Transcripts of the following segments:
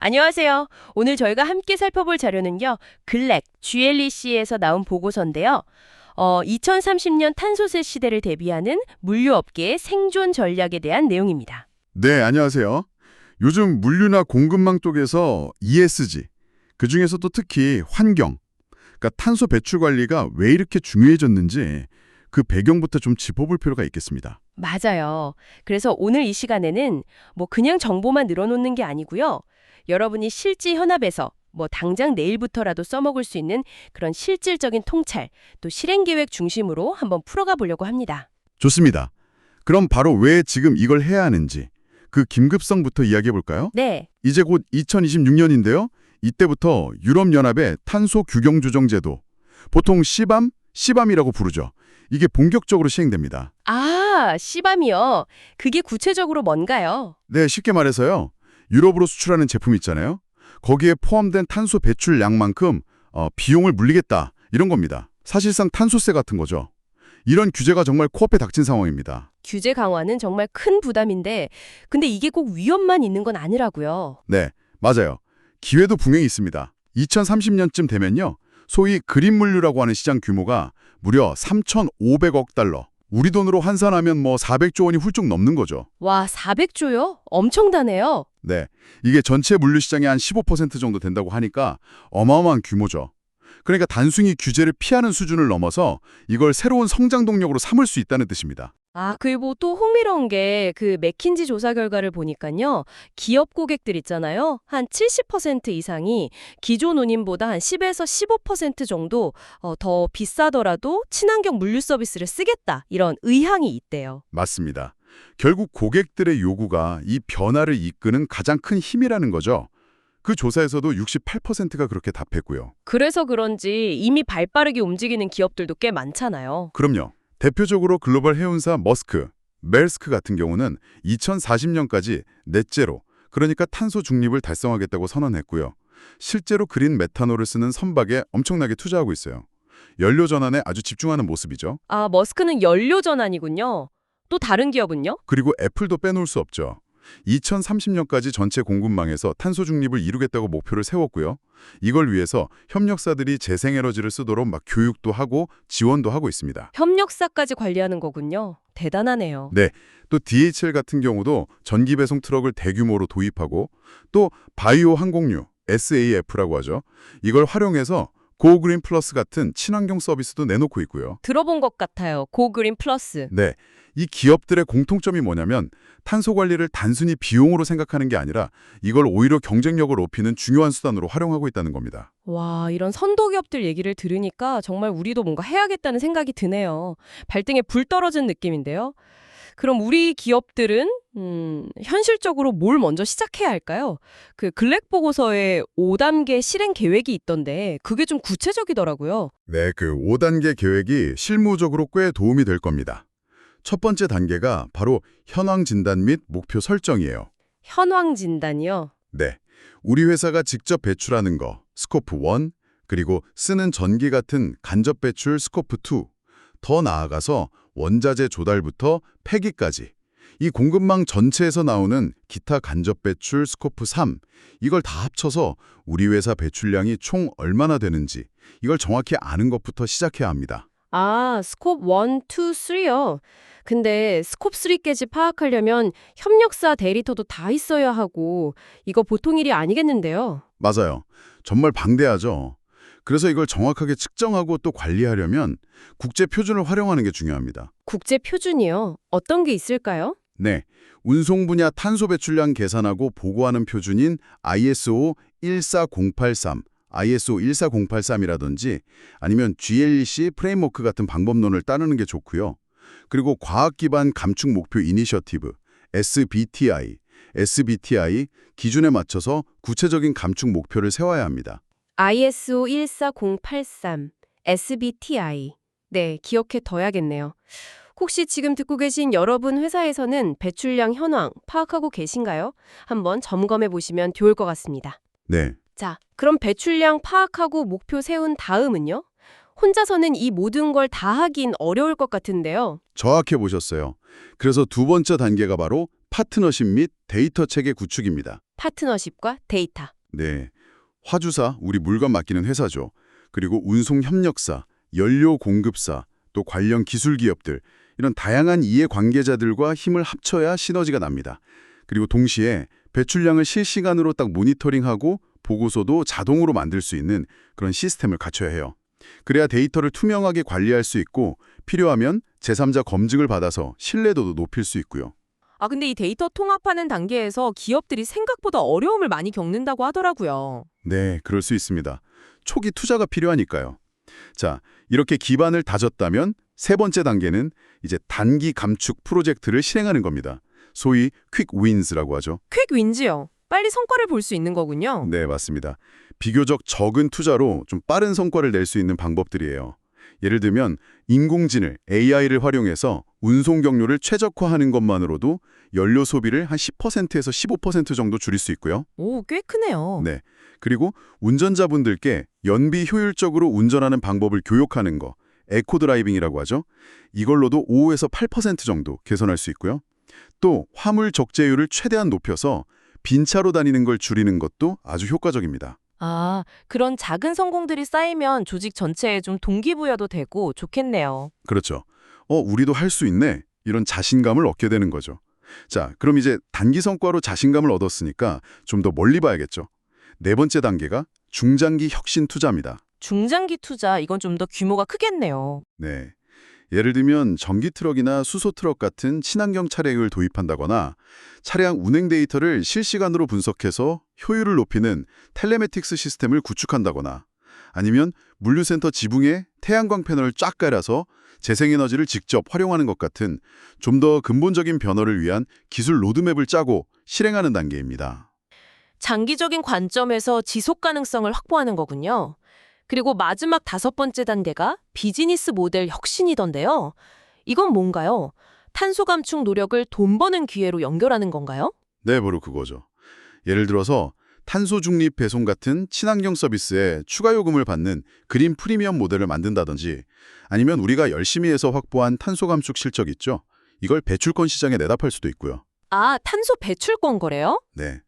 안녕하세요. 오늘 저희가 함께 살펴볼 자료는요. 글랙, GLEC에서 나온 보고서인데요. 2030년 탄소세 시대를 대비하는 물류업계의 생존 전략에 대한 내용입니다. 네, 안녕하세요. 요즘 물류나 공급망 쪽에서 ESG, 그중에서도 특히 환경, 그러니까 탄소 배출 관리가 왜 이렇게 중요해졌는지 그 배경부터 좀 짚어볼 필요가 있겠습니다. 맞아요. 그래서 오늘 이 시간에는 그냥 정보만 늘어놓는 게 아니고요. 여러분이 실제 현업에서 당장 내일부터라도 써먹을 수 있는 그런 실질적인 통찰, 또 실행 계획 중심으로 한번 풀어가 보려고 합니다. 좋습니다. 그럼 바로 왜 지금 이걸 해야 하는지 그 긴급성부터 이야기해 볼까요? 네. 이제 곧 2026년인데요. 이때부터 유럽연합의 탄소 규경 조정 제도, 보통 시밤이라고 부르죠. 이게 본격적으로 시행됩니다. 아, 시밤이요. 그게 구체적으로 뭔가요? 네, 쉽게 말해서요. 유럽으로 수출하는 제품 있잖아요. 거기에 포함된 탄소 배출량만큼 비용을 물리겠다 이런 겁니다. 사실상 탄소세 같은 거죠. 이런 규제가 정말 코앞에 닥친 상황입니다. 규제 강화는 정말 큰 부담인데, 근데 이게 꼭 위험만 있는 건 아니라고요. 네, 맞아요. 기회도 분명히 있습니다. 2030년쯤 되면요. 소위 그린 물류라고 하는 시장 규모가 무려 3,500억 달러. 우리 돈으로 환산하면 400조 원이 훌쩍 넘는 거죠. 와, 400조요? 엄청나네요. 네, 이게 전체 물류 시장의 한 15% 정도 된다고 하니까 어마어마한 규모죠. 그러니까 단순히 규제를 피하는 수준을 넘어서 이걸 새로운 성장 동력으로 삼을 수 있다는 뜻입니다. 아, 그리고 또 흥미로운 게 그 맥킨지 조사 결과를 보니까요. 기업 고객들 있잖아요. 한 70% 이상이 기존 운임보다 한 10에서 15% 정도 더 비싸더라도 친환경 물류 서비스를 쓰겠다. 이런 의향이 있대요. 맞습니다. 결국 고객들의 요구가 이 변화를 이끄는 가장 큰 힘이라는 거죠. 그 조사에서도 68%가 그렇게 답했고요. 그래서 그런지 이미 발빠르게 움직이는 기업들도 꽤 많잖아요. 그럼요. 대표적으로 글로벌 해운사 메르스크 같은 경우는 2040년까지 넷제로, 그러니까 탄소 중립을 달성하겠다고 선언했고요. 실제로 그린 메탄올을 쓰는 선박에 엄청나게 투자하고 있어요. 연료 전환에 아주 집중하는 모습이죠. 아, 머스크는 연료 전환이군요. 또 다른 기업은요? 그리고 애플도 빼놓을 수 없죠. 2030년까지 전체 공급망에서 탄소 중립을 이루겠다고 목표를 세웠고요. 이걸 위해서 협력사들이 재생에너지를 쓰도록 교육도 하고 지원도 하고 있습니다. 협력사까지 관리하는 거군요. 대단하네요. 네, 또 DHL 같은 경우도 전기 배송 트럭을 대규모로 도입하고 또 바이오 항공유, SAF라고 하죠. 이걸 활용해서 고그린 플러스 같은 친환경 서비스도 내놓고 있고요. 들어본 것 같아요. 고그린 플러스. 네, 이 기업들의 공통점이 뭐냐면 탄소 관리를 단순히 비용으로 생각하는 게 아니라 이걸 오히려 경쟁력을 높이는 중요한 수단으로 활용하고 있다는 겁니다. 와, 이런 선도 기업들 얘기를 들으니까 정말 우리도 뭔가 해야겠다는 생각이 드네요. 발등에 불 떨어진 느낌인데요. 그럼 우리 기업들은 현실적으로 뭘 먼저 시작해야 할까요? 그 글랙 보고서에 5단계 실행 계획이 있던데 그게 좀 구체적이더라고요. 네, 그 5단계 계획이 실무적으로 꽤 도움이 될 겁니다. 첫 번째 단계가 바로 현황 진단 및 목표 설정이에요. 현황 진단이요. 네, 우리 회사가 직접 배출하는 거, 스코프 1, 그리고 쓰는 전기 같은 간접 배출 스코프 2, 더 나아가서 원자재 조달부터 폐기까지, 이 공급망 전체에서 나오는 기타 간접 배출 스코프 3, 이걸 다 합쳐서 우리 회사 배출량이 총 얼마나 되는지 이걸 정확히 아는 것부터 시작해야 합니다. 아, 스콥 1, 2, 3요. 근데 스콥 3까지 파악하려면 협력사 데이터도 다 있어야 하고 이거 보통 일이 아니겠는데요. 맞아요. 정말 방대하죠. 그래서 이걸 정확하게 측정하고 또 관리하려면 국제 표준을 활용하는 게 중요합니다. 국제 표준이요. 어떤 게 있을까요? 네, 운송 분야 탄소 배출량 계산하고 보고하는 표준인 ISO 14083, ISO 14083이라든지 아니면 GLEC 프레임워크 같은 방법론을 따르는 게 좋고요. 그리고 과학 기반 감축 목표 이니셔티브, SBTI 기준에 맞춰서 구체적인 감축 목표를 세워야 합니다. ISO 14083, SBTI. 네, 기억해 둬야겠네요. 혹시 지금 듣고 계신 여러분 회사에서는 배출량 현황 파악하고 계신가요? 한번 점검해 보시면 좋을 것 같습니다. 네, 자, 그럼 배출량 파악하고 목표 세운 다음은요? 혼자서는 이 모든 걸 다 하긴 어려울 것 같은데요. 정확해 보셨어요. 그래서 두 번째 단계가 바로 파트너십 및 데이터 체계 구축입니다. 파트너십과 데이터. 네. 화주사, 우리 물건 맡기는 회사죠. 그리고 운송 협력사, 연료 공급사, 또 관련 기술 기업들, 이런 다양한 이해 관계자들과 힘을 합쳐야 시너지가 납니다. 그리고 동시에 배출량을 실시간으로 딱 모니터링하고 보고서도 자동으로 만들 수 있는 그런 시스템을 갖춰야 해요. 그래야 데이터를 투명하게 관리할 수 있고 필요하면 제3자 검증을 받아서 신뢰도도 높일 수 있고요. 근데 이 데이터 통합하는 단계에서 기업들이 생각보다 어려움을 많이 겪는다고 하더라고요. 네, 그럴 수 있습니다. 초기 투자가 필요하니까요. 자, 이렇게 기반을 다졌다면 세 번째 단계는 이제 단기 감축 프로젝트를 실행하는 겁니다. 소위 퀵 윈즈라고 하죠. 퀵 윈즈요. 빨리 성과를 볼 수 있는 거군요. 네, 맞습니다. 비교적 적은 투자로 좀 빠른 성과를 낼 수 있는 방법들이에요. 예를 들면 인공지능 AI를 활용해서 운송 경로를 최적화하는 것만으로도 연료 소비를 한 10%에서 15% 정도 줄일 수 있고요. 오, 꽤 크네요. 네. 그리고 운전자분들께 연비 효율적으로 운전하는 방법을 교육하는 거, 에코 드라이빙이라고 하죠. 이걸로도 5에서 8% 정도 개선할 수 있고요. 또 화물 적재율을 최대한 높여서 빈 차로 다니는 걸 줄이는 것도 아주 효과적입니다. 그런 작은 성공들이 쌓이면 조직 전체에 좀 동기부여도 되고 좋겠네요. 그렇죠. 우리도 할 수 있네. 이런 자신감을 얻게 되는 거죠. 자, 그럼 이제 단기 성과로 자신감을 얻었으니까 좀 더 멀리 봐야겠죠. 네 번째 단계가 중장기 혁신 투자입니다. 중장기 투자, 이건 좀 더 규모가 크겠네요. 네. 예를 들면 전기 트럭이나 수소 트럭 같은 친환경 차량을 도입한다거나 차량 운행 데이터를 실시간으로 분석해서 효율을 높이는 텔레매틱스 시스템을 구축한다거나 아니면 물류센터 지붕에 태양광 패널을 쫙 깔아서 재생에너지를 직접 활용하는 것 같은 좀 더 근본적인 변화를 위한 기술 로드맵을 짜고 실행하는 단계입니다. 장기적인 관점에서 지속 가능성을 확보하는 거군요. 그리고 마지막 5번째 단계가 비즈니스 모델 혁신이던데요. 이건 뭔가요? 탄소 감축 노력을 돈 버는 기회로 연결하는 건가요? 네, 바로 그거죠. 예를 들어서 탄소 중립 배송 같은 친환경 서비스에 추가 요금을 받는 그린 프리미엄 모델을 만든다든지 아니면 우리가 열심히 해서 확보한 탄소 감축 실적 있죠? 이걸 배출권 시장에 내다 팔 수도 있고요. 탄소 배출권 거래요? 네.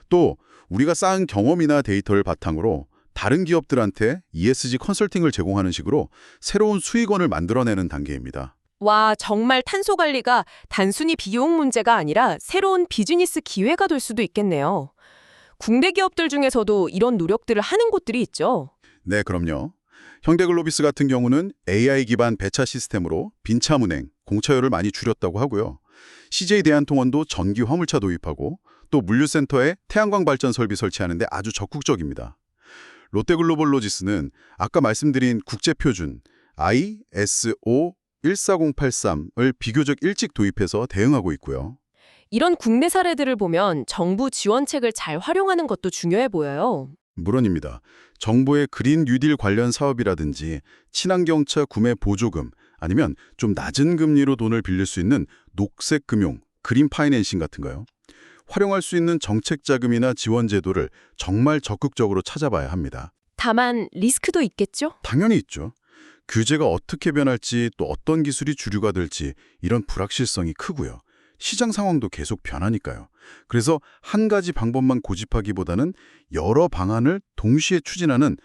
또 우리가 쌓은 경험이나 데이터를 바탕으로 다른 기업들한테 ESG 컨설팅을 제공하는 식으로 새로운 수익원을 만들어내는 단계입니다. 와, 정말 탄소 관리가 단순히 비용 문제가 아니라 새로운 비즈니스 기회가 될 수도 있겠네요. 국내 기업들 중에서도 이런 노력들을 하는 곳들이 있죠. 네, 그럼요. 현대글로비스 같은 경우는 AI 기반 배차 시스템으로 빈차 운행, 공차율을 많이 줄였다고 하고요. CJ 대한통운도 전기 화물차 도입하고 또 물류센터에 태양광 발전 설비 설치하는데 아주 적극적입니다. 롯데글로벌로지스는 아까 말씀드린 국제표준 ISO 14083을 비교적 일찍 도입해서 대응하고 있고요. 이런 국내 사례들을 보면 정부 지원책을 잘 활용하는 것도 중요해 보여요. 물론입니다. 정부의 그린 뉴딜 관련 사업이라든지 친환경차 구매 보조금 아니면 좀 낮은 금리로 돈을 빌릴 수 있는 녹색 금융, 그린 파이낸싱 같은 거요. 활용할 수 있는 정책 자금이나 지원 제도를 정말 적극적으로 찾아봐야 합니다. 다만 리스크도 있겠죠? 당연히 있죠. 규제가 어떻게 변할지 또 어떤 기술이 주류가 될지 이런 불확실성이 크고요. 시장 상황도 계속 변하니까요. 그래서 한 가지 방법만 고집하기보다는 여러 방안을 동시에 추진하는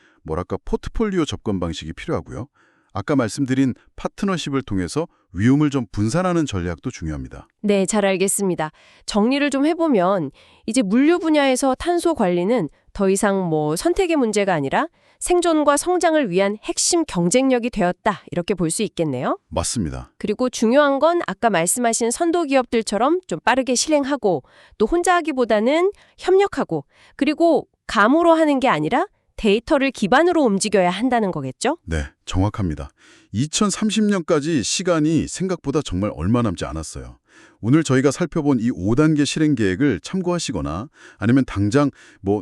포트폴리오 접근 방식이 필요하고요. 아까 말씀드린 파트너십을 통해서 위험을 좀 분산하는 전략도 중요합니다. 네, 잘 알겠습니다. 정리를 좀 해보면 이제 물류 분야에서 탄소 관리는 더 이상 선택의 문제가 아니라 생존과 성장을 위한 핵심 경쟁력이 되었다, 이렇게 볼 수 있겠네요. 맞습니다. 그리고 중요한 건 아까 말씀하신 선도 기업들처럼 좀 빠르게 실행하고 또 혼자 하기보다는 협력하고 그리고 감으로 하는 게 아니라 데이터를 기반으로 움직여야 한다는 거겠죠? 네, 정확합니다. 2030년까지 시간이 생각보다 정말 얼마 남지 않았어요. 오늘 저희가 살펴본 이 5단계 실행 계획을 참고하시거나 아니면 당장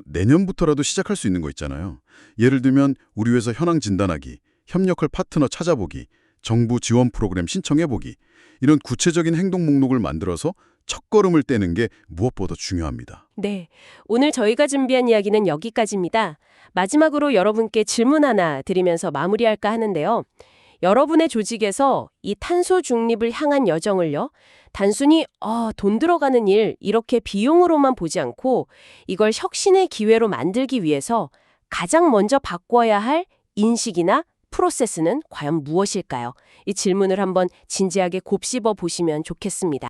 내년부터라도 시작할 수 있는 거 있잖아요. 예를 들면 우리 회사 현황 진단하기, 협력할 파트너 찾아보기, 정부 지원 프로그램 신청해보기 이런 구체적인 행동 목록을 만들어서 첫걸음을 떼는 게 무엇보다 중요합니다. 네, 오늘 저희가 준비한 이야기는 여기까지입니다. 마지막으로 여러분께 질문 하나 드리면서 마무리할까 하는데요. 여러분의 조직에서 이 탄소 중립을 향한 여정을요, 단순히 돈 들어가는 일 이렇게 비용으로만 보지 않고 이걸 혁신의 기회로 만들기 위해서 가장 먼저 바꿔야 할 인식이나 프로세스는 과연 무엇일까요? 이 질문을 한번 진지하게 곱씹어 보시면 좋겠습니다.